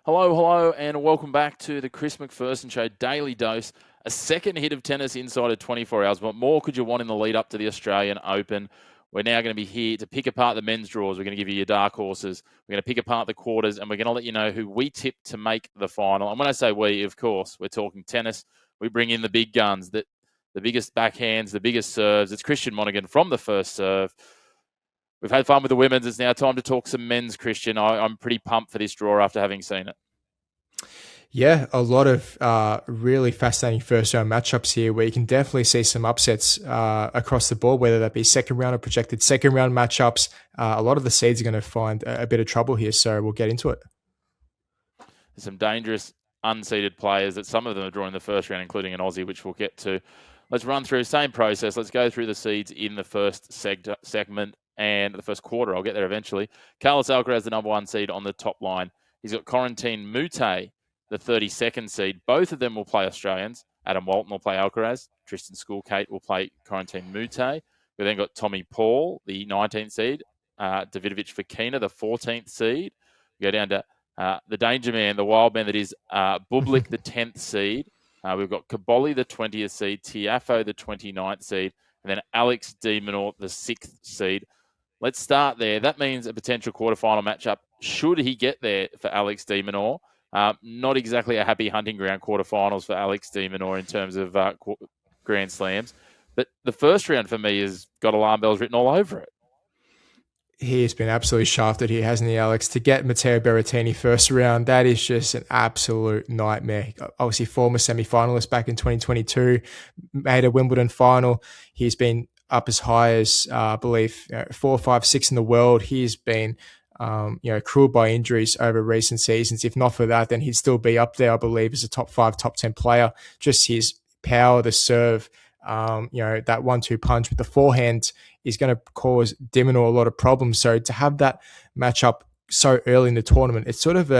Hello, and welcome back to the Chris McPherson Show Daily Dose. A second hit of tennis inside of 24 hours. What more could you want in the lead up to the Australian Open? We're now going to be here to pick apart the men's draws. We're going to give you your dark horses. We're going to pick apart the quarters, and we're going to let you know who we tip to make the final. And when I say we, of course, we're talking tennis. We bring in the big guns, the biggest backhands, the biggest serves. It's Christian Monaghan from the first serve. We've had fun with the women's. It's now time to talk some men's, Christian. I'm pretty pumped for this draw after having seen it. Yeah, a lot of really fascinating first round matchups here where you can definitely see some upsets across the board, whether that be second round or projected second round matchups. A lot of the seeds are going to find a bit of trouble here, so we'll get into it. There's some dangerous unseeded players that some of them are drawing the first round, including an Aussie, which we'll get to. Let's run through the same process. Let's go through the seeds in the first segment and the first quarter. I'll get there eventually. Carlos Alcaraz, the number one seed on the top line. He's got Corentin Moutet, the 32nd seed. Both of them will play Australians. Adam Walton will play Alcaraz. Tristan Schoolkate will play Corentin Moutet. We've then got Tommy Paul, the 19th seed. Davidovich Fokina, the 14th seed. We go down to the danger man, the wild man that is Bublik, the 10th seed. We've got Kaboli, the 20th seed. Tiafo, the 29th seed. And then Alex de Minaur, the 6th seed. Let's start there. That means a potential quarterfinal matchup. Should he get there for Alex de Minaur? Not exactly a happy hunting ground quarterfinals for Alex de Minaur in terms of Grand Slams. But the first round for me has got alarm bells written all over it. He has been absolutely shafted here, hasn't he, Alex? To get Matteo Berrettini first round, that is just an absolute nightmare. Obviously, former semi-finalist back in 2022, made a Wimbledon final. He's been up as high as, I believe, 4, 5, 6 in the world. He's been crippled by injuries over recent seasons. If not for that, then he'd still be up there, I believe, as a top 5, top 10 player. Just his power, the serve, that 1-2 punch with the forehand is going to cause de Minaur a lot of problems. So to have that matchup so early in the tournament, it's sort of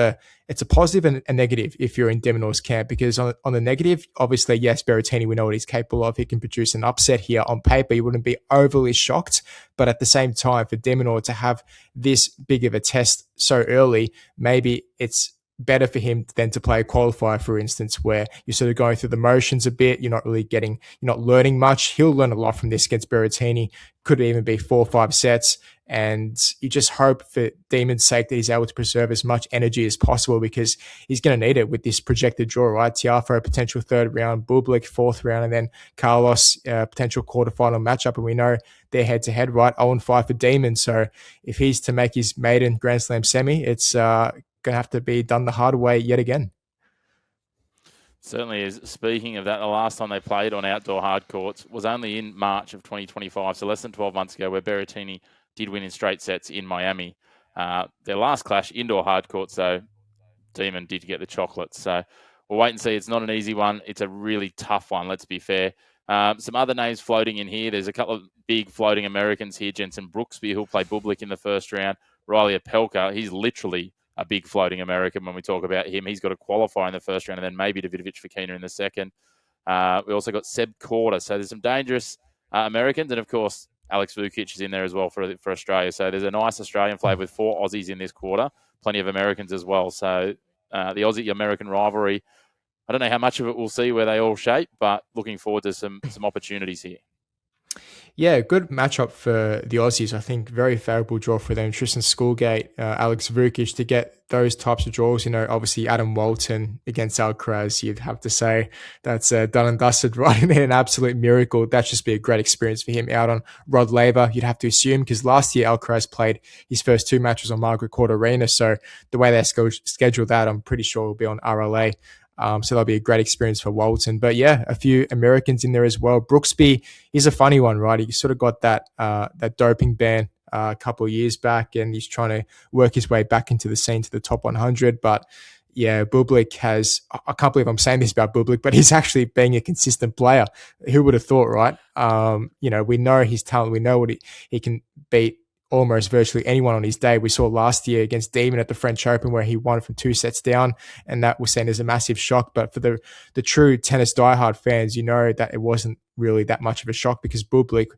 it's a positive and a negative if you're in de Minaur's camp, because on the negative, obviously, yes, Berrettini, we know what he's capable of. He can produce an upset here on paper. You wouldn't be overly shocked. But at the same time, for de Minaur to have this big of a test so early, maybe it's better for him than to play a qualifier, for instance, where you're sort of going through the motions a bit. You're not learning much. He'll learn a lot from this against Berrettini. Could even be 4 or 5 sets. And you just hope for Demon's sake that he's able to preserve as much energy as possible, because he's going to need it with this projected draw, right? Tiafo, potential third round, Bublik, fourth round, and then Carlos, potential quarterfinal matchup. And we know they're head to head, right? 0-5 for Demon. So if he's to make his maiden Grand Slam semi, it's going to have to be done the hard way yet again. Certainly is. Speaking of that, the last time they played on outdoor hard courts was only in March of 2025, so less than 12 months ago, where Berrettini did win in straight sets in Miami. Their last clash, indoor hard courts, though, Demon did get the chocolates. So we'll wait and see. It's not an easy one. It's a really tough one, let's be fair. Some other names floating in here. There's a couple of big floating Americans here. Jensen Brooksby, who'll play Bublik in the first round. Riley Opelka, he's literally a big floating American when we talk about him. He's got to qualify in the first round, and then maybe Davidovich Fokina in the second. We also got Seb Korda. So there's some dangerous Americans. And, of course, Alex Vukic is in there as well for Australia. So there's a nice Australian flavour with 4 Aussies in this quarter. Plenty of Americans as well. So the Aussie-American rivalry, I don't know how much of it we'll see where they all shape, but looking forward to some opportunities here. Yeah, good matchup for the Aussies. I think very favourable draw for them. Tristan Schoolgate, Alex Vukic, to get those types of draws. Obviously Adam Walton against Alcaraz, you'd have to say that's done and dusted, right? And an absolute miracle. That'd just be a great experience for him out on Rod Laver, you'd have to assume, because last year Alcaraz played his first 2 matches on Margaret Court Arena. So the way they schedule that, I'm pretty sure will be on RLA. So that'll be a great experience for Walton. But yeah, a few Americans in there as well. Brooksby is a funny one, right? He sort of got that doping ban a couple of years back, and he's trying to work his way back into the scene to the top 100. But yeah, Bublik I can't believe I'm saying this about Bublik, but he's actually being a consistent player. Who would have thought, right? We know his talent. We know what he can beat almost virtually anyone on his day. We saw last year against Demon at the French Open where he won from 2 sets down, and that was seen as a massive shock. But for the true tennis diehard fans, you know that it wasn't really that much of a shock because Bublik,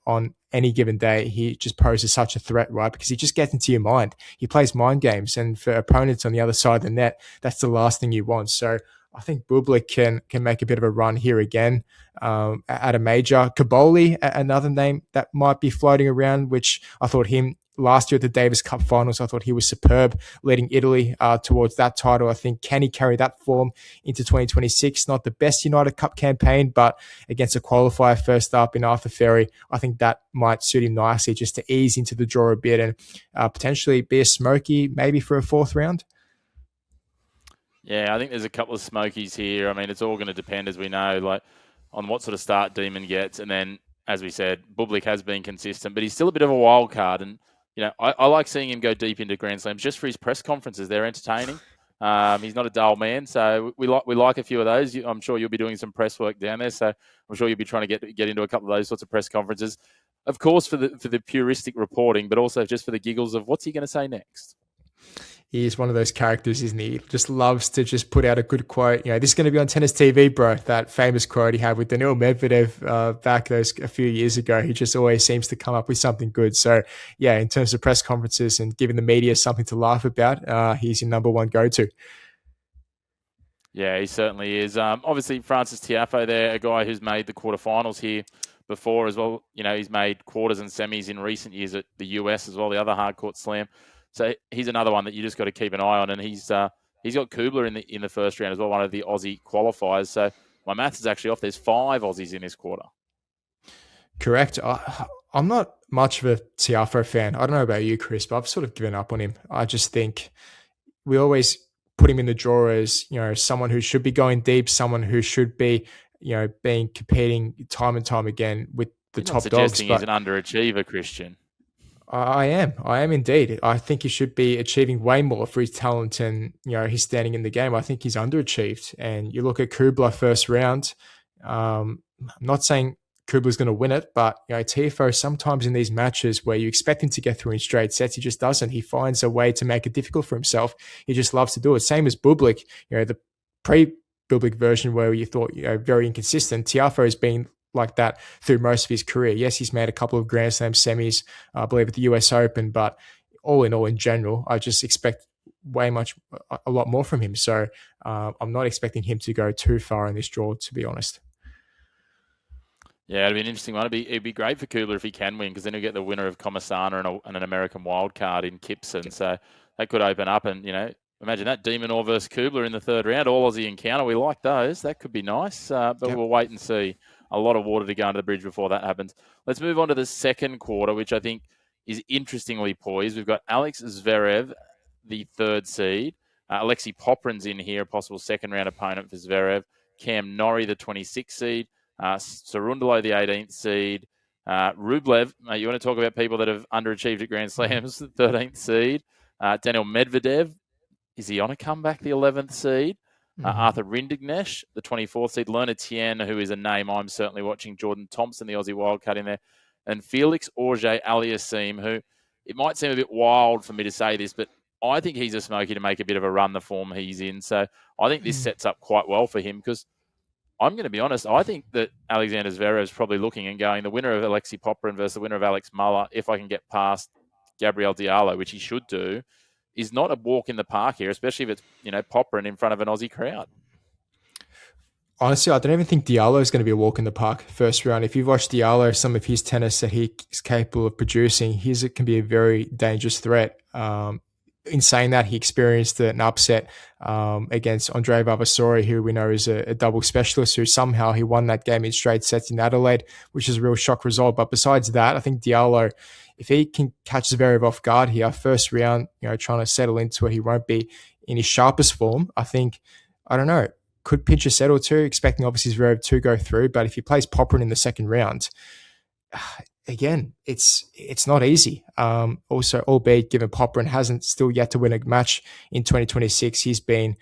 on any given day, he just poses such a threat, right? Because he just gets into your mind. He plays mind games, and for opponents on the other side of the net, that's the last thing you want. So I think Bublik can make a bit of a run here again at a major. Kaboli, another name that might be floating around, which I thought him last year at the Davis Cup finals. I thought he was superb, leading Italy towards that title. I think, can he carry that form into 2026? Not the best United Cup campaign, but against a qualifier first up in Arthur Ferry, I think that might suit him nicely just to ease into the draw a bit and potentially be a smoky maybe for a fourth round. Yeah, I think there's a couple of smokies here. I mean, it's all going to depend, as we know, like on what sort of start Demon gets. And then, as we said, Bublik has been consistent, but he's still a bit of a wild card. And, I like seeing him go deep into Grand Slams just for his press conferences. They're entertaining. He's not a dull man, so we like a few of those. I'm sure you'll be doing some press work down there, so I'm sure you'll be trying to get into a couple of those sorts of press conferences. Of course, for the puristic reporting, but also just for the giggles of what's he going to say next. He is one of those characters, isn't he? Just loves to just put out a good quote. This is going to be on Tennis TV, bro. That famous quote he had with Daniil Medvedev back a few years ago. He just always seems to come up with something good. So, yeah, in terms of press conferences and giving the media something to laugh about, he's your number one go-to. Yeah, he certainly is. Obviously, Francis Tiafoe there, a guy who's made the quarterfinals here before as well. He's made quarters and semis in recent years at the US as well, the other hard court slam. So he's another one that you just got to keep an eye on, and he's got Kubler in the first round as well, one of the Aussie qualifiers. So my maths is actually off. There's 5 Aussies in this quarter. Correct. I'm not much of a Tiafoe fan. I don't know about you, Chris, but I've sort of given up on him. I just think we always put him in the drawer as someone who should be going deep, someone who should be being competing time and time again with the top dogs. Suggesting he's an underachiever, Christian. I am indeed. I think he should be achieving way more for his talent and his standing in the game. I think he's underachieved. And you look at Kubler first round. I'm not saying Kubler's going to win it, but Tiafoe sometimes in these matches where you expect him to get through in straight sets, he just doesn't. He finds a way to make it difficult for himself. He just loves to do it. Same as Bublik. The pre-Bublik version where you thought very inconsistent. Tiafoe has been like that through most of his career. Yes, he's made a couple of Grand Slam semis, I believe at the US Open, but all in general, I just expect a lot more from him. So I'm not expecting him to go too far in this draw, to be honest. Yeah, it'd be an interesting one. It'd be great for Kubler if he can win, because then he'll get the winner of Comasana and an American wild card in Kipson. So that could open up, and imagine that De Minaur versus Kubler in the third round, all Aussie encounter. We like those. That could be nice, but We'll wait and see. A lot of water to go under the bridge before that happens. Let's move on to the second quarter, which I think is interestingly poised. We've got Alex Zverev, the 3rd seed. Alexei Poprin's in here, a possible second-round opponent for Zverev. Cam Norrie, the 26th seed. Cerundolo, the 18th seed. Rublev, you want to talk about people that have underachieved at Grand Slams, the 13th seed. Daniil Medvedev, is he on a comeback, the 11th seed? Arthur Rindignesh, the 24th seed. Lerner Tien, who is a name I'm certainly watching. Jordan Thompson, the Aussie wildcard in there. And Felix Auger-Aliassime, who it might seem a bit wild for me to say this, but I think he's a smoky to make a bit of a run the form he's in. So I think this sets up quite well for him, because I'm going to be honest, I think that Alexander Zverev is probably looking and going, the winner of Alexei Poprin versus the winner of Alex Muller, if I can get past Gabriel Diallo, which he should do, is not a walk in the park here, especially if it's, Poprin in front of an Aussie crowd. Honestly, I don't even think Diallo is going to be a walk in the park first round. If you've watched Diallo, some of his tennis that he's capable of producing, it can be a very dangerous threat. In saying that, he experienced an upset against Andrei Vavasori, who we know is a double specialist, who somehow he won that game in straight sets in Adelaide, which is a real shock result. But besides that, I think Diallo, if he can catch Zverev off guard here, first round, trying to settle into it, he won't be in his sharpest form. I think, I don't know, could pinch a set or two, expecting obviously Zverev to go through. But if he plays Poprin in the second round, again, it's not easy. Also, albeit given Poprin hasn't still yet to win a match in 2026, he's been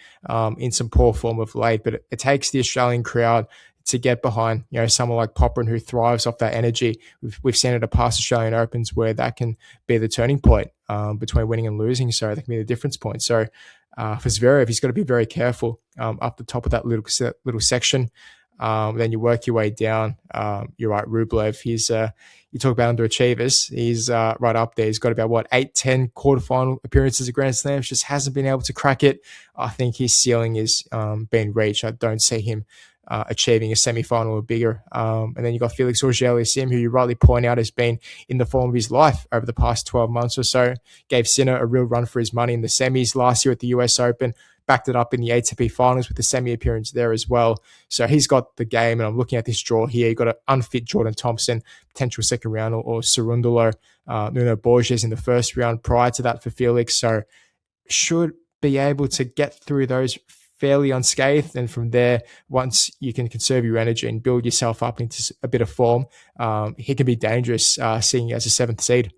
in some poor form of late. But it takes the Australian crowd to get behind, someone like Popperin who thrives off that energy. We've seen it at past Australian Opens where that can be the turning point between winning and losing. So that can be the difference point. So for Zverev, he's got to be very careful up the top of that little section. Then you work your way down. You're right, Rublev. You talk about underachievers. He's right up there. He's got about 8-10 quarterfinal appearances at Grand Slams. Just hasn't been able to crack it. I think his ceiling is being reached. I don't see him achieving a semi-final or bigger. And then you got Felix Auger-Aliassime, who you rightly point out has been in the form of his life over the past 12 months or so. Gave Sinner a real run for his money in the semis last year at the US Open. Backed it up in the ATP finals with the semi-appearance there as well. So he's got the game, and I'm looking at this draw here. You've got an unfit Jordan Thompson, potential second round, or Cerundolo, Nuno Borges in the first round prior to that for Felix. So should be able to get through those fairly unscathed. And from there, once you can conserve your energy and build yourself up into a bit of form, he can be dangerous, seeing as a 7th seed.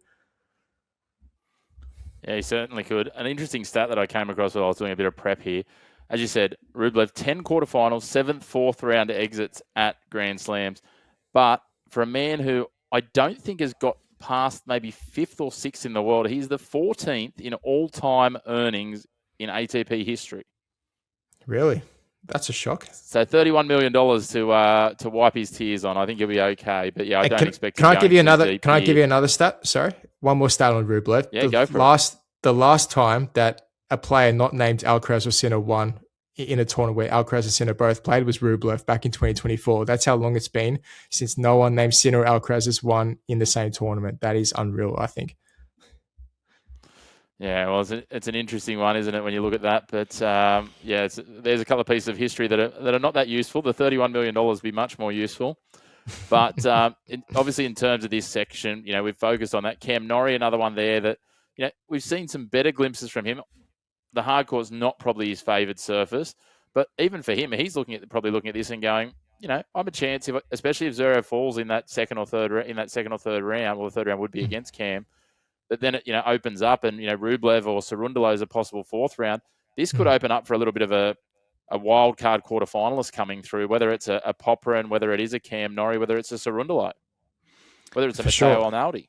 Yeah, he certainly could. An interesting stat that I came across while I was doing a bit of prep here. As you said, Rublev, 10 quarterfinals, 7th, 4th round exits at Grand Slams. But for a man who I don't think has got past maybe 5th or 6th in the world, he's the 14th in all-time earnings in ATP history. Really? That's a shock. So $31 million to wipe his tears on. I think he'll be okay. But yeah, I don't expect. Can I give you another? Can I give you another stat? Sorry, one more stat on Rublev. Yeah, go for it. The last time that a player not named Alcaraz or Sinner won in a tournament where Alcaraz and Sinner both played was Rublev back in 2024. That's how long it's been since no one named Sinner or Alcaraz has won in the same tournament. That is unreal, I think. Yeah, well, it's an interesting one, isn't it, when you look at that? But there's a couple of pieces of history that are not that useful. The $31 million would be much more useful. But obviously, in terms of this section, we've focused on that. Cam Norrie, another one there that we've seen some better glimpses from him. The hardcore's not probably his favoured surface, but even for him, he's probably looking at this and going, I'm a chance, especially if Zverev falls in that second or third round. Well, the third round would be against Cam. But then it, opens up and, Rublev or Cerundolo is a possible 4th round. This could open up for a little bit of a wild card quarterfinalist coming through, whether it's a Popperin, whether it is a Cam Norrie, whether it's a Cerundolo, whether it's a Matteo Arnaldi.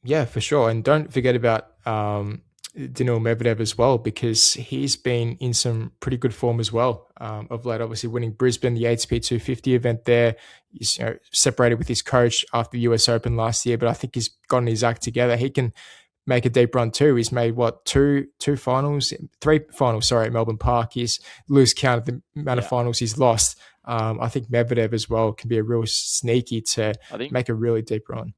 Yeah, for sure. And don't forget about Daniil Medvedev as well, because he's been in some pretty good form as well of late. Obviously winning Brisbane, the ATP 250 event there. He's separated with his coach after the US Open last year, but I think he's gotten his act together. He can make a deep run too. He's made three finals at Melbourne Park. He's lose count of the amount of finals he's lost. I think Medvedev as well can be a real sneaky to make a really deep run.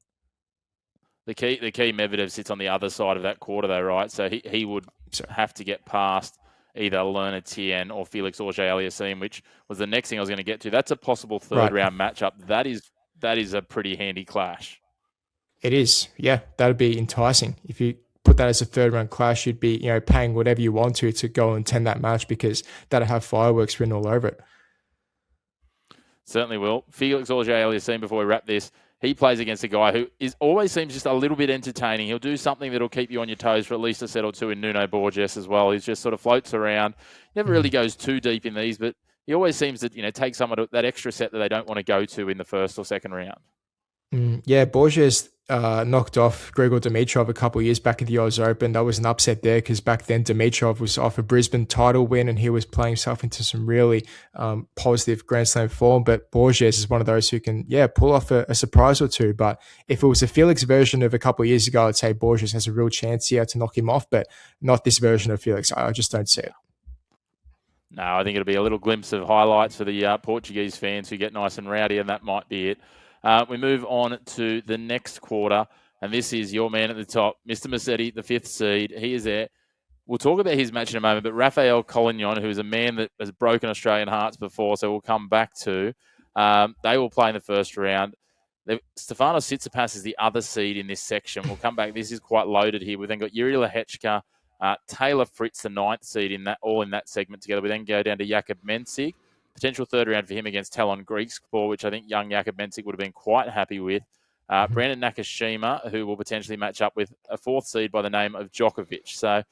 The key Medvedev sits on the other side of that quarter though, right? So he would have to get past either Lerner Tien or Felix Auger-Aliassime, which was the next thing I was going to get to. That's a possible third round matchup. That is a pretty handy clash. It is. Yeah, that'd be enticing. If you put that as a third round clash, you'd be, paying whatever you want to go and attend that match, because that'll have fireworks written all over it. Certainly will. Felix Auger-Aliassime, before we wrap this, he plays against a guy who always seems just a little bit entertaining. He'll do something that'll keep you on your toes for at least a set or two in Nuno Borges as well. He just sort of floats around. Never really goes too deep in these, but he always seems to, take someone that extra set that they don't want to go to in the first or second round. Yeah, Borges knocked off Grigor Dimitrov a couple of years back at the Oz Open. That was an upset there because back then Dimitrov was off a Brisbane title win and he was playing himself into some really positive Grand Slam form. But Borges is one of those who can, pull off a surprise or two. But if it was a Felix version of a couple of years ago, I'd say Borges has a real chance here to knock him off, but not this version of Felix. I just don't see it. No, I think it'll be a little glimpse of highlights for the Portuguese fans who get nice and rowdy, and that might be it. We move on to the next quarter, and this is your man at the top, Mr. Musetti, the 5th seed. He is there. We'll talk about his match in a moment, but Rafael Collignon, who is a man that has broken Australian hearts before, so we'll come back to. They will play in the first round. Stefanos Tsitsipas is the other seed in this section. We'll come back. This is quite loaded here. We've then got Yuri Lehechka, Taylor Fritz, the 9th seed in that segment together. We then go down to Jakub Mensik. Potential third round for him against Talon Griekspoor, which I think young Jakub Mensik would have been quite happy with. Brandon Nakashima, who will potentially match up with a 4th seed by the name of Djokovic. So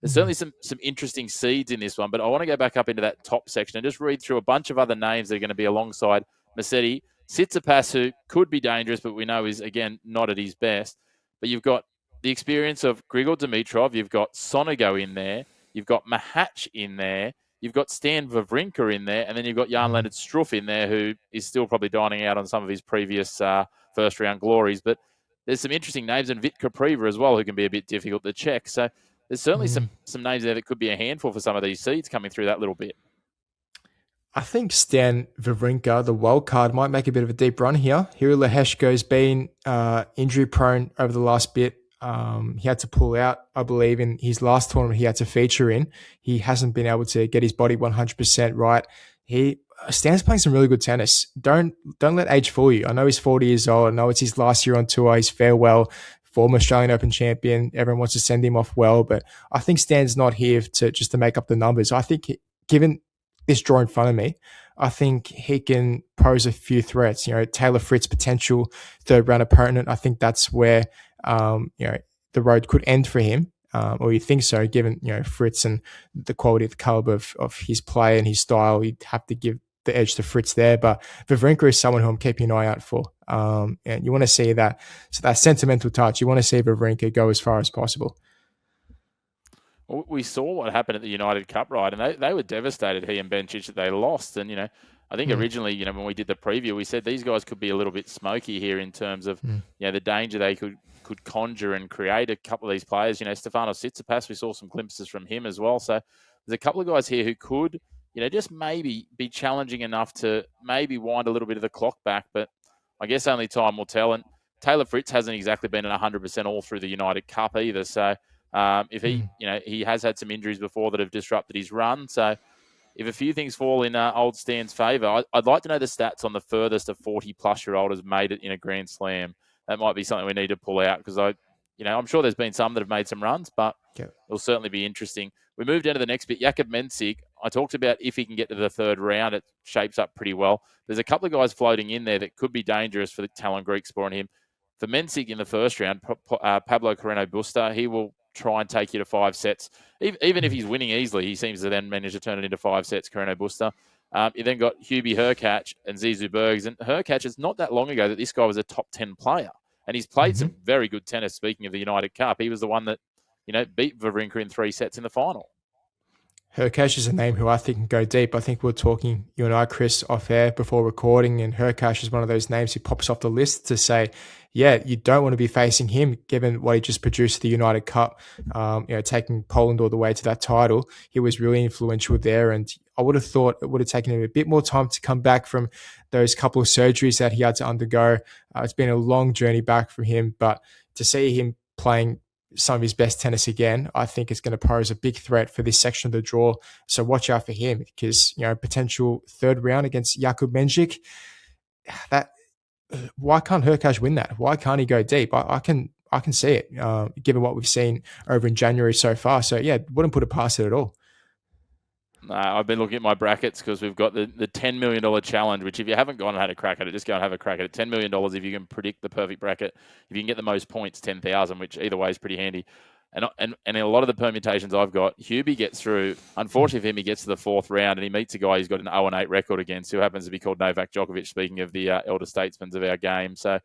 there's certainly some interesting seeds in this one, but I want to go back up into that top section and just read through a bunch of other names that are going to be alongside Musetti, Tsitsipas, who could be dangerous, but we know is, again, not at his best. But you've got the experience of Grigor Dimitrov. You've got Sonego in there. You've got Mahatch in there. You've got Stan Wawrinka in there. And then you've got Jan Leonard Struff in there, who is still probably dining out on some of his previous first-round glories. But there's some interesting names, and Vit Capriva as well, who can be a bit difficult to check. So there's certainly some names there that could be a handful for some of these seeds coming through that little bit. I think Stan Wawrinka, the wild card, might make a bit of a deep run here. Hiro Leheshko's been injury prone over the last bit. He had to pull out, I believe, in his last tournament he had to feature in. He hasn't been able to get his body 100% right. Stan's playing some really good tennis. Don't let age fool you. I know he's 40 years old. I know it's his last year on tour. He's farewell, former Australian Open champion. Everyone wants to send him off well, but I think Stan's not here to make up the numbers. I think given this draw in front of me, I think he can pose a few threats. Taylor Fritz, potential third round opponent. I think that's where the road could end for him. Or you think so, given Fritz and the quality, the caliber of his play and his style, you'd have to give the edge to Fritz there. But Wawrinka is someone who I'm keeping an eye out for. And you want to see that sentimental touch. You want to see Wawrinka go as far as possible. We saw what happened at the United Cup, right? And they were devastated, he and Bencic, that they lost. And, I think originally, when we did the preview, we said these guys could be a little bit smoky here in terms of, the danger they could conjure and create. A couple of these players, Stefanos Tsitsipas, we saw some glimpses from him as well. So there's a couple of guys here who could, just maybe be challenging enough to maybe wind a little bit of the clock back. But I guess only time will tell. And Taylor Fritz hasn't exactly been at 100% all through the United Cup either. So if he, he has had some injuries before that have disrupted his run. So if a few things fall in old Stan's favour, I'd like to know the stats on the furthest a 40-plus-year-old has made it in a Grand Slam. That might be something we need to pull out because I'm sure there's been some that have made some runs, but it'll certainly be interesting. We moved down to the next bit. Jakub Mensik, I talked about if he can get to the third round, it shapes up pretty well. There's a couple of guys floating in there that could be dangerous for the Talon Greek Sport and him. For Mensik in the first round, Pablo Carreno Busta, he will try and take you to 5 sets. Even if he's winning easily, he seems to then manage to turn it into 5 sets, Carreno Busta. You then got Hubie Hurkacz and Zizou Bergs. And Hurkacz, it's not that long ago that this guy was a top 10 player. And he's played some very good tennis, speaking of the United Cup. He was the one that, beat Wawrinka in 3 sets in the final. Hurkacz is a name who I think can go deep. I think we were talking, you and I, Chris, off air before recording, and Hurkacz is one of those names who pops off the list to say, you don't want to be facing him given what he just produced at the United Cup, taking Poland all the way to that title. He was really influential there, and I would have thought it would have taken him a bit more time to come back from those couple of surgeries that he had to undergo. It's been a long journey back for him, but to see him playing some of his best tennis again, I think it's going to pose a big threat for this section of the draw. So watch out for him because, potential third round against Jakub Mensik, why can't Hurkacz win that? Why can't he go deep? I can see it, given what we've seen over in January so far. So wouldn't put it past it at all. I've been looking at my brackets because we've got the $10 million challenge, which if you haven't gone and had a crack at it, just go and have a crack at it. $10 million if you can predict the perfect bracket. If you can get the most points, 10,000, which either way is pretty handy. And in a lot of the permutations I've got, Hubie gets through. Unfortunately for him, he gets to the 4th round and he meets a guy who's got an 0-8 record against, who happens to be called Novak Djokovic, speaking of the elder statesmen of our game. So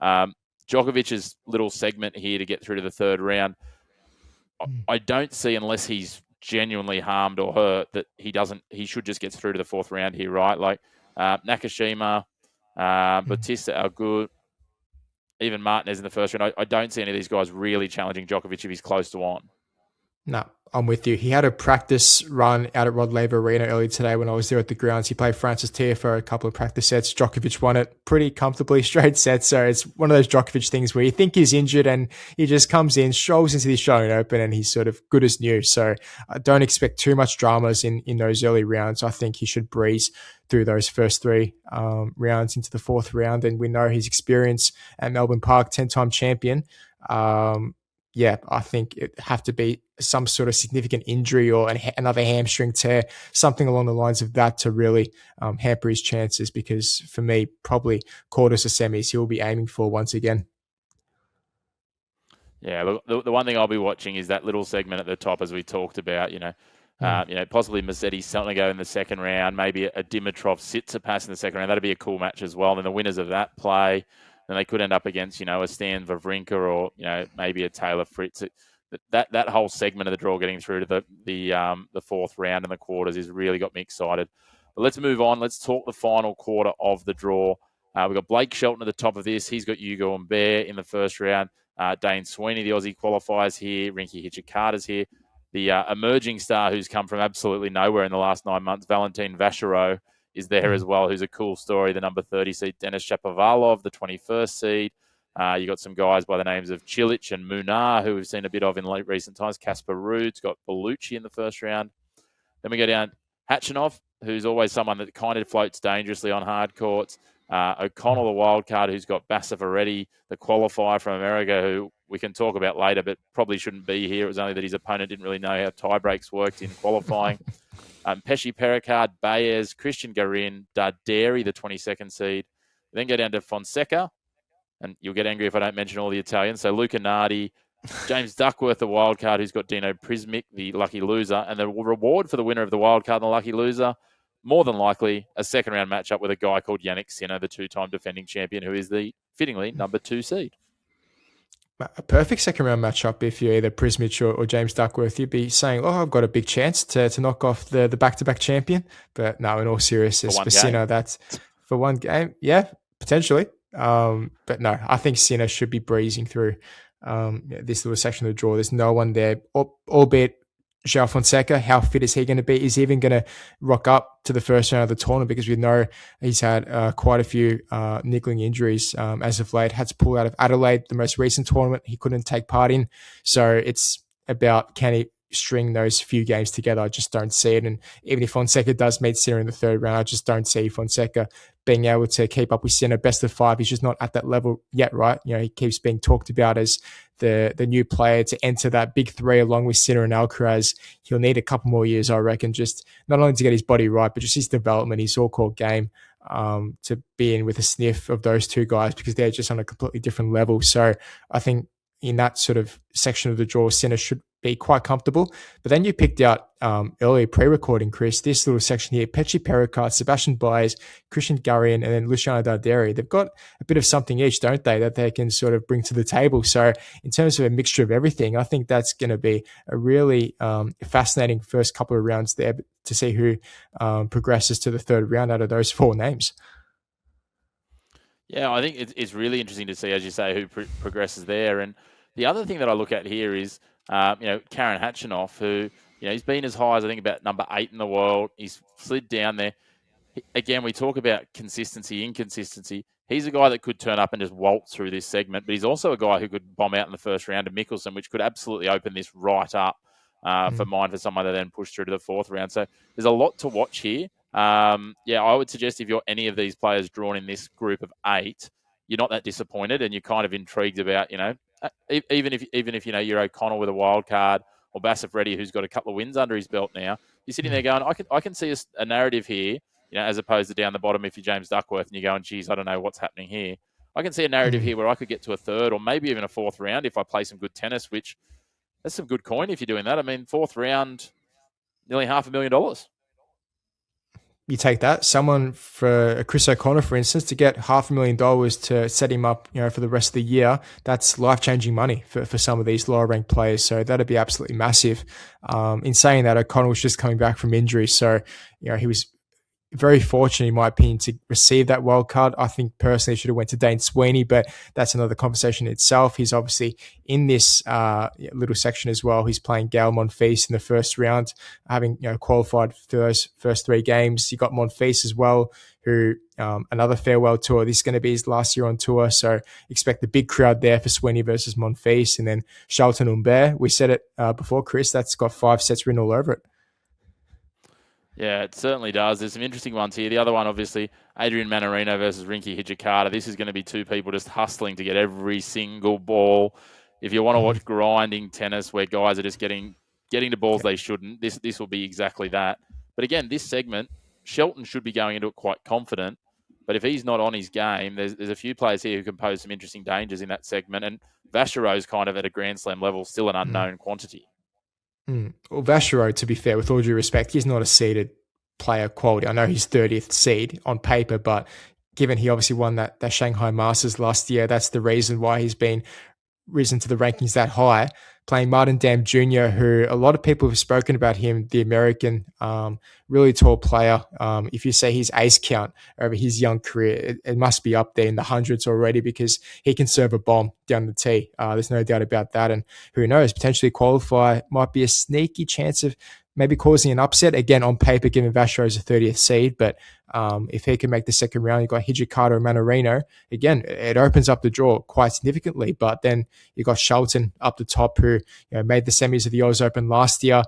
Djokovic's little segment here to get through to the 3rd round, I don't see, unless he's genuinely harmed or hurt, that he should just get through to the 4th round here, right? Like Nakashima, Bautista Agut, even Martinez in the 1st round. I don't see any of these guys really challenging Djokovic if he's close to on. No, I'm with you. He had a practice run out at Rod Laver Arena earlier today when I was there at the grounds. He played Francis Tiafoe a couple of practice sets. Djokovic won it pretty comfortably, straight sets. So it's one of those Djokovic things where you think he's injured and he just comes in, strolls into the Australian Open, and he's sort of good as new. So I don't expect too much dramas in those early rounds. I think he should breeze through those first 3 rounds into the 4th round. And we know his experience at Melbourne Park, 10-time champion. I think it have to be some sort of significant injury or another hamstring tear, something along the lines of that to really hamper his chances. Because for me, probably quarters to semis, he'll be aiming for once again. Yeah, the one thing I'll be watching is that little segment at the top, as we talked about. Mm. Possibly Mazzetti's something to go in the second round, maybe a Dimitrov Tsitsipas in the second round. That'd be a cool match as well. Then the winners of that play, then they could end up against, a Stan Wawrinka or, maybe a Taylor Fritz. That whole segment of the draw getting through to the fourth round and the quarters has really got me excited. But let's move on. Let's talk the final quarter of the draw. We've got Blake Shelton at the top of this. He's got Hugo Humbert in the first round. Dane Sweeney, the Aussie, qualifies here. Rinky Hijikata's here. The emerging star who's come from absolutely nowhere in the last 9 months, Valentin Vachereau, is there as well, who's a cool story. The number 30 seed, Denis Shapovalov, the 21st seed. You got some guys by the names of Cilic and Munar, who we've seen a bit of in late recent times. Casper Ruud's got Bellucci in the first round. Then we go down Hatchinov, who's always someone that kind of floats dangerously on hard courts. O'Connell, the wild card, who's got Bassavaretti, the qualifier from America, who we can talk about later, but probably shouldn't be here. It was only that his opponent didn't really know how tie breaks worked in qualifying. Pesci Pericard, Baez, Christian Garin, Darderi, the 22nd seed. We then go down to Fonseca, and you'll get angry if I don't mention all the Italians. So Luca Nardi, James Duckworth, the wild card, who's got Dino Prismic, the lucky loser, and the reward for the winner of the wild card and the lucky loser, more than likely a second round matchup with a guy called Jannik Sinner, the two-time defending champion, who is the fittingly number 2 seed. A perfect second round matchup if you're either Prismic or James Duckworth. You'd be saying, "Oh, I've got a big chance to knock off the back-to-back champion." But no, in all seriousness, for Sinner, that's for one game. Yeah, potentially. But no, I think Sinner should be breezing through this little section of the draw. There's no one there, albeit João Fonseca. How fit is he going to be? Is he even going to rock up to the first round of the tournament? Because we know he's had quite a few niggling injuries as of late. Had to pull out of Adelaide, the most recent tournament he couldn't take part in. So it's about, can he string those few games together? I just don't see it. And even if Fonseca does meet Sinner in the third round, I just don't see Fonseca being able to keep up with Sinner. Best of 5, he's just not at that level yet, right? He keeps being talked about as the new player to enter that big three along with Sinner and Alcaraz. He'll need a couple more years, I reckon, just not only to get his body right, but just his development, his all-court game, to be in with a sniff of those two guys, because they're just on a completely different level. So I think in that sort of section of the draw, Sinner should be quite comfortable. But then you picked out earlier pre-recording, Chris, this little section here: Pesci Pericard, Sebastian Baez, Christian Garin, and then Luciano Darderi. They've got a bit of something each, don't they, that they can sort of bring to the table. So in terms of a mixture of everything, I think that's going to be a really fascinating first couple of rounds there to see who progresses to the third round out of those 4 names. Yeah, I think it's really interesting to see, as you say, who progresses there. And the other thing that I look at here is, Karen Hatchinoff, who, he's been as high as I think about number 8 in the world. He's slid down there. Again, we talk about consistency, inconsistency. He's a guy that could turn up and just waltz through this segment, but he's also a guy who could bomb out in the first round of Mickelson, which could absolutely open this right up for someone to then push through to the fourth round. So there's a lot to watch here. I would suggest if you're any of these players drawn in this group of 8, you're not that disappointed and you're kind of intrigued about, even if you're O'Connell with a wild card, or Bassavaretti, who's got a couple of wins under his belt now, you're sitting there going, I can see a narrative here, as opposed to down the bottom if you're James Duckworth and you're going, geez, I don't know what's happening here. I can see a narrative here where I could get to a third or maybe even a fourth round if I play some good tennis, which that's some good coin if you're doing that. I mean, fourth round, nearly $500,000. You take that. Someone for Chris O'Connor, for instance, to get $500,000 to set him up, for the rest of the year, that's life-changing money for some of these lower-ranked players. So that'd be absolutely massive. In saying that, O'Connor was just coming back from injury, so he was very fortunate, in my opinion, to receive that wild card. I think personally should have went to Dane Sweeney, but that's another conversation in itself. He's obviously in this little section as well. He's playing Gael Monfils in the first round, having qualified for those first 3 games. You got Monfils as well, who another farewell tour. This is going to be his last year on tour, so expect a big crowd there for Sweeney versus Monfils. And then Charlton Humbert, we said it before, Chris, that's got 5 sets written all over it. Yeah, it certainly does. There's some interesting ones here. The other one, obviously, Adrian Manarino versus Rinky Hijikata. This is going to be 2 people just hustling to get every single ball. If you want to watch grinding tennis where guys are just getting to balls they shouldn't, this will be exactly that. But again, this segment, Shelton should be going into it quite confident. But if he's not on his game, there's a few players here who can pose some interesting dangers in that segment. And Vachereau's kind of at a Grand Slam level, still an unknown quantity. Well, Vachereau, to be fair, with all due respect, he's not a seeded player quality. I know he's 30th seed on paper, but given he obviously won that Shanghai Masters last year, that's the reason why he's been risen to the rankings that high, playing Martin Dam Jr., who a lot of people have spoken about him, the American, really tall player. If you say his ace count over his young career, it must be up there in the hundreds already because he can serve a bomb down the tee. There's no doubt about that. And who knows, potentially qualify might be a sneaky chance of maybe causing an upset. Again, on paper, given Vasho is a 30th seed, but if he can make the second round, you've got Hijikata and Manarino. Again, it opens up the draw quite significantly. But then you got Shelton up the top, who made the semis of the Oz Open last year.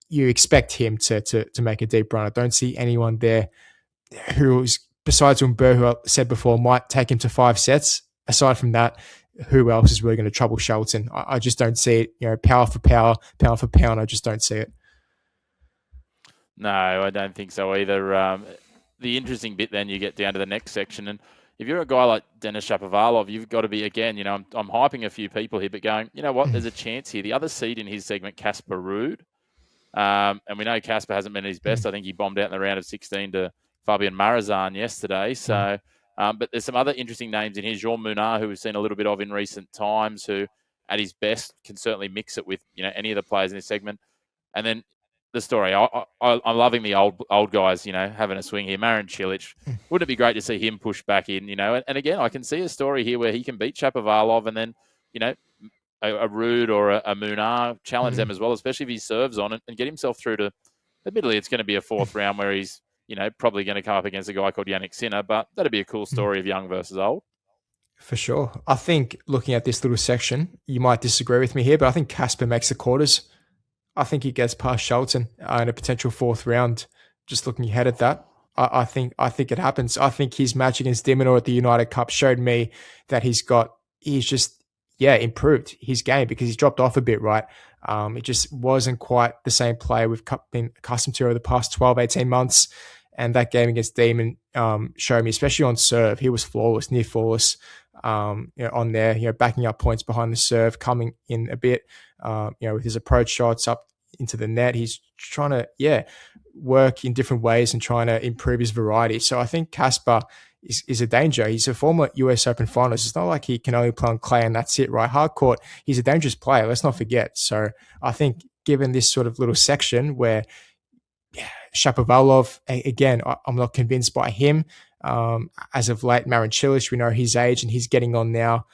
You expect him to make a deep run. I don't see anyone there who's besides Umber, who I said before might take him to 5 sets. Aside from that, who else is really going to trouble Shelton? I just don't see it. Power for power, pound for pound. I just don't see it. No, I don't think so either. The interesting bit then you get down to the next section, and if you're a guy like Denis Shapovalov, you've got to be again. I'm hyping a few people here, but going, you know what? There's a chance here. The other seed in his segment, Casper Ruud, and we know Casper hasn't been at his best. I think he bombed out in the round of 16 to Fabian Marazan yesterday. So, but there's some other interesting names in here. Jean Mounard, who we've seen a little bit of in recent times, who at his best can certainly mix it with any of the players in this segment. And then the story, I'm loving the old guys, having a swing here. Marin Cilic, wouldn't it be great to see him push back in, And again, I can see a story here where he can beat Shapovalov and then, a Ruud or a Munar challenge them as well, especially if he serves on it and get himself through to. Admittedly, it's going to be a fourth round where he's probably going to come up against a guy called Jannik Sinner, but that'd be a cool story of young versus old. For sure. I think looking at this little section, you might disagree with me here, but I think Casper makes the quarters. I think he gets past Shelton in a potential fourth round. Just looking ahead at that, I think it happens. I think his match against Diminor at the United Cup showed me that he's just improved his game because he's dropped off a bit, right? It just wasn't quite the same player we've been accustomed to over the past 12, 18 months. And that game against Demon showed me, especially on serve, he was flawless, near flawless on there, backing up points behind the serve, coming in a bit, with his approach shots up into the net. He's trying to, work in different ways and trying to improve his variety. So I think Casper is a danger. He's a former US Open finalist. It's not like he can only play on clay and that's it, right? Hardcourt, he's a dangerous player. Let's not forget. So I think given this sort of little section where Shapovalov, again, I'm not convinced by him. As of late, Marin Cilic, we know his age and he's getting on now,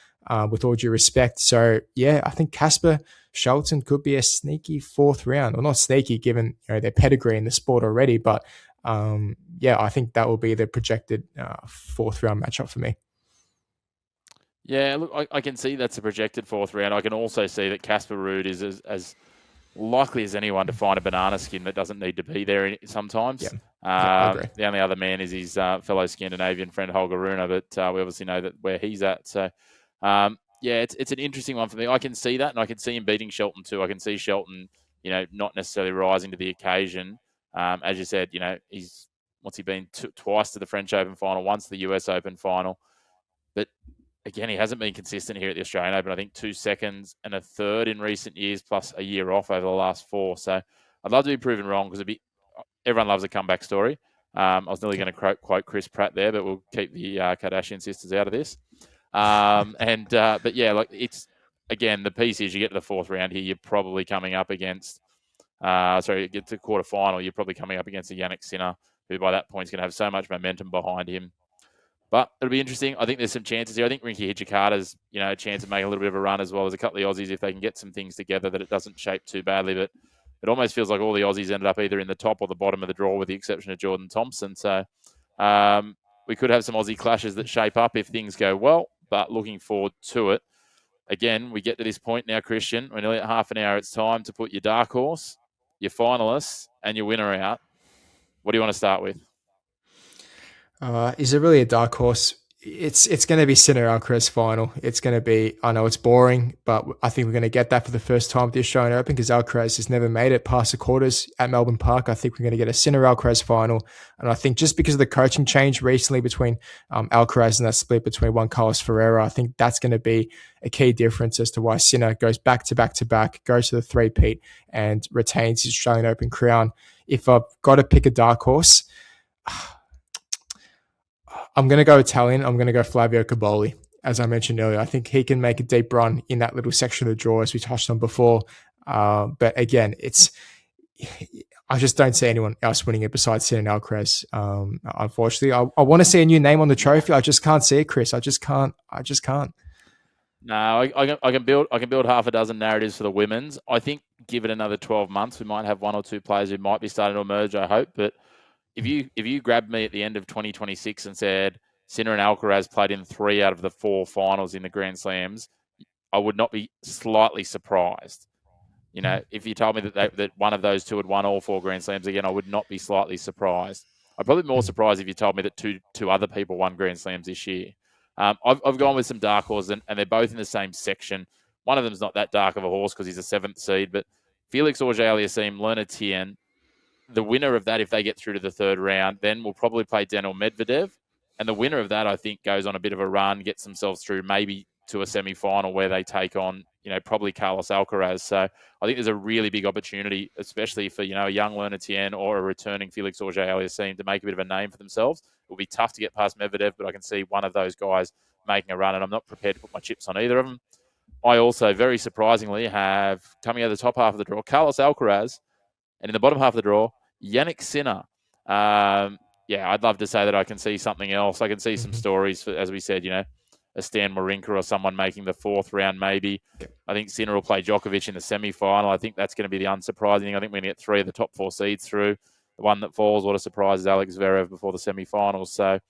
with all due respect. So, I think Casper Shelton could be a sneaky fourth round. Well, not sneaky given their pedigree in the sport already, but I think that will be the projected fourth round matchup for me. Yeah, look, I can see that's a projected fourth round. I can also see that Casper Ruud is as likely as anyone to find a banana skin that doesn't need to be there sometimes. I agree. The only other man is his fellow Scandinavian friend Holger Rune, but we obviously know that where he's at. So, it's an interesting one for me. I can see that, and I can see him beating Shelton too. I can see Shelton, not necessarily rising to the occasion. As you said, what's he been twice to the French Open final, once to the US Open final, but again, he hasn't been consistent here at the Australian Open. I think 2 seconds and a third in recent years, plus a year off over the last 4. So I'd love to be proven wrong because everyone loves a comeback story. I was nearly going to quote Chris Pratt there, but we'll keep the Kardashian sisters out of this. It's again, the piece is you get to the fourth round here, you're probably coming up against. You get to quarter final, you're probably coming up against a Jannik Sinner, who by that point is going to have so much momentum behind him. But it'll be interesting. I think there's some chances here. I think Rinky Hijikata's, a chance of making a little bit of a run as well as a couple of the Aussies if they can get some things together that it doesn't shape too badly. But it almost feels like all the Aussies ended up either in the top or the bottom of the draw with the exception of Jordan Thompson. So we could have some Aussie clashes that shape up if things go well, but looking forward to it. Again, we get to this point now, Christian. We're nearly at half an hour. It's time to put your dark horse, your finalists, and your winner out. What do you want to start with? Is it really a dark horse? It's going to be Sinner Alcaraz final. It's going to be, I know it's boring, but I think we're going to get that for the first time at the Australian Open because Alcaraz has never made it past the quarters at Melbourne Park. I think we're going to get a Sinner Alcaraz final. And I think just because of the coaching change recently between Alcaraz and that split between Juan Carlos Ferreira, I think that's going to be a key difference as to why Sinner goes back to back to back, goes to the three-peat and retains his Australian Open crown. If I've got to pick a dark horse, I'm going to go Italian. I'm going to go Flavio Caboli. As I mentioned earlier, I think he can make a deep run in that little section of the draw, as we touched on before. But again, I just don't see anyone else winning it besides Sinner Alcaraz. Unfortunately, I want to see a new name on the trophy. I just can't see it, Chris. I just can't. No, I can build half a dozen narratives for the women's. I think give it another 12 months, we might have one or two players who might be starting to emerge, I hope. But if you grabbed me at the end of 2026 and said Sinner and Alcaraz played in 3 out of the 4 finals in the Grand Slams, I would not be slightly surprised. You know, if you told me that one of those two had won all 4 Grand Slams again, I would not be slightly surprised. I'd probably be more surprised if you told me that two other people won Grand Slams this year. I've gone with some dark horses, and they're both in the same section. One of them's not that dark of a horse because he's a 7th seed, but Felix Auger-Aliassime, Lerner Tien, the winner of that, if they get through to the 3rd round, then will probably play Daniil Medvedev. And the winner of that, I think, goes on a bit of a run, gets themselves through maybe to a semi-final where they take on, probably Carlos Alcaraz. So I think there's a really big opportunity, especially for, a young Lerner Tien or a returning Felix Auger-Aliassime to make a bit of a name for themselves. It will be tough to get past Medvedev, but I can see one of those guys making a run, and I'm not prepared to put my chips on either of them. I also, very surprisingly, have, coming out of the top half of the draw, Carlos Alcaraz, and in the bottom half of the draw, Jannik Sinner. I'd love to say that I can see something else. I can see some stories, for, as we said, a Stan Wawrinka or someone making the 4th round maybe. I think Sinner will play Djokovic in the semi-final. I think that's going to be the unsurprising thing. I think we're going to get 3 of the top 4 seeds through. The one that falls, what a surprise, is Alex Zverev before the semi-finals. So,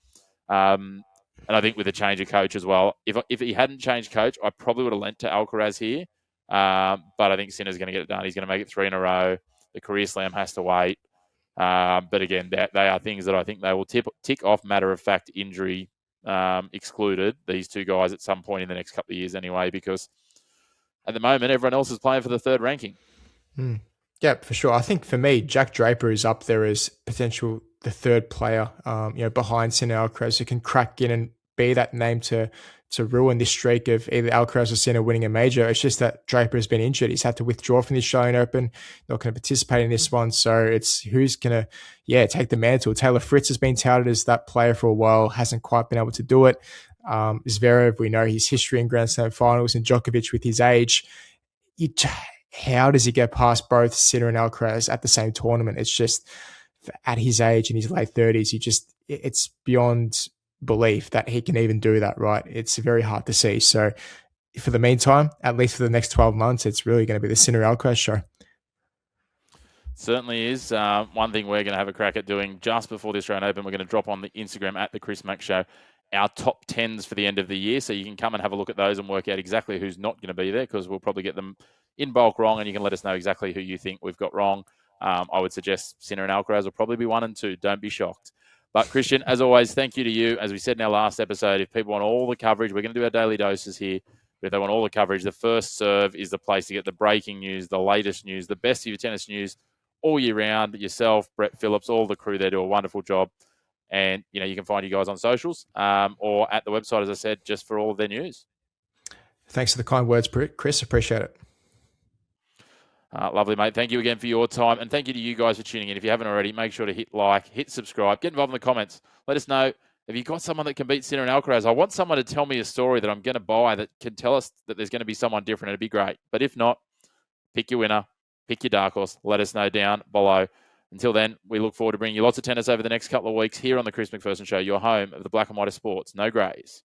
and I think with a change of coach as well, if he hadn't changed coach, I probably would have lent to Alcaraz here. But I think Sinner's going to get it done. He's going to make it 3 in a row. The career slam has to wait. But again, they are things that I think they will tick off, matter-of-fact injury excluded, these 2 guys at some point in the next couple of years anyway, because at the moment, everyone else is playing for the 3rd ranking. Yeah, for sure. I think for me, Jack Draper is up there as potential the 3rd player, behind Sinner Alcaraz, who can crack in and be that name to ruin this streak of either Alcaraz or Sinner winning a major. It's just that Draper has been injured. He's had to withdraw from the Australian Open, not going to participate in this one. So it's who's going to, take the mantle. Taylor Fritz has been touted as that player for a while, hasn't quite been able to do it. Zverev, we know his history in Grand Slam finals, and Djokovic with his age. How does he get past both Sinner and Alcaraz at the same tournament? It's just, at his age, in his late 30s, it's beyond belief that he can even do that, right? It's very hard to see. So for the meantime, at least for the next 12 months, it's really going to be the Sinner Alcaraz show. Certainly is. One thing we're going to have a crack at doing just before the Australian Open, we're going to drop on the Instagram at the Chris Mack Show our top 10s for the end of the year. So you can come and have a look at those and work out exactly who's not going to be there, because we'll probably get them in bulk wrong, and you can let us know exactly who you think we've got wrong. I would suggest Sinner and Alcaraz will probably be 1 and 2. Don't be shocked. But Christian, as always, thank you to you. As we said in our last episode, if people want all the coverage, we're going to do our daily doses here. But if they want all the coverage, the First Serve is the place to get the breaking news, the latest news, the best of your tennis news all year round. Yourself, Brett Phillips, all the crew there do a wonderful job. And, you can find you guys on socials or at the website, as I said, just for all of their news. Thanks for the kind words, Chris. Appreciate it. Lovely, mate. Thank you again for your time. And thank you to you guys for tuning in. If you haven't already, make sure to hit like, hit subscribe, get involved in the comments. Let us know if you've got someone that can beat Sinner and Alcaraz. I want someone to tell me a story that I'm going to buy that can tell us that there's going to be someone different. It'd be great. But if not, pick your winner, pick your dark horse. Let us know down below. Until then, we look forward to bringing you lots of tennis over the next couple of weeks here on the Chris McPherson Show, your home of the black and white of sports. No greys.